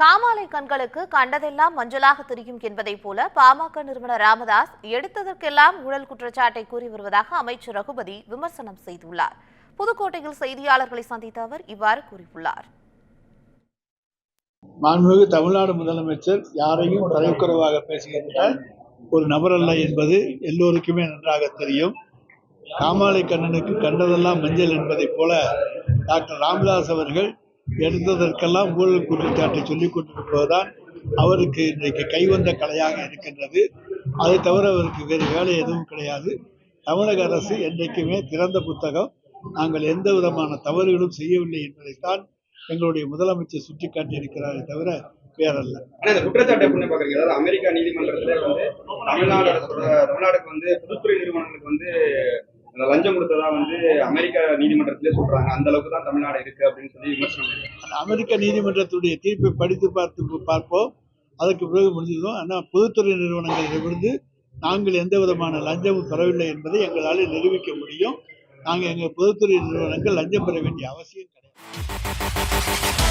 காமாலை கண்களுக்கு கண்டதெல்லாம் மஞ்சளாக தெரியும் என்பதை போல பாமக நிறுவனர் ராமதாஸ் எடுத்ததற்கெல்லாம் ஊழல் குற்றச்சாட்டை கூறி வருவதாக அமைச்சர் ரகுபதி விமர்சனம் செய்துள்ளார். புதுக்கோட்டையில் செய்தியாளர்களை சந்தித்த அவர் இவ்வாறு கூறியுள்ளார். மாண்புமிகு தமிழ்நாடு முதலமைச்சர் யாரையும் தரைக்குறைவாக பேசுகின்ற ஒரு நபர் அல்ல என்பது எல்லோருக்குமே நன்றாக தெரியும். காமாலை கண்ணனுக்கு கண்டதெல்லாம் மஞ்சள் என்பதை போல டாக்டர் ராமதாஸ் அவர்கள் எடுத்ததற்கெல்லாம் ஊழல் குற்றச்சாட்டை சொல்லிக் கொண்டிருப்பதுதான் அவருக்கு இன்றைக்கு கைவந்த கலையாக இருக்கின்றது. அதை தவிர அவருக்கு வேறு வேலை எதுவும் கிடையாது. தமிழக அரசு என்றைக்குமே திறந்த புத்தகம். நாங்கள் எந்த விதமான தவறுகளும் செய்யவில்லை என்பதைத்தான் எங்களுடைய முதலமைச்சர் சுட்டிக்காட்டி இருக்கிறாரே தவிர வேறல்ல. குற்றச்சாட்டு எப்படி பாக்குறீங்க? அதாவது அமெரிக்கா நீதிமன்றத்துல தமிழ்நாடுக்கு பொதுத்துறை நிறுவனங்களுக்கு லஞ்சம் கொடுத்ததா அமெரிக்கா நீதிமன்றத்திலே சொல்றாங்க. அந்த அளவுக்கு தான் தமிழ்நாடு இருக்கு அப்படின்னு சொல்லி விமர்சனம். அமெரிக்க நீதிமன்றத்துடைய தீர்ப்பை படித்து பார்ப்போம். அதற்கு பிறகு முடிஞ்சிடும். ஆனால் பொதுத்துறை நிறுவனங்களிலிருந்து நாங்கள் எந்த விதமான லஞ்சமும் பெறவில்லை என்பதை எங்களால் நிரூபிக்க முடியும். நாங்கள் எங்கள் பொதுத்துறை நிறுவனங்கள் லஞ்சம் பெற வேண்டிய அவசியம் கிடையாது.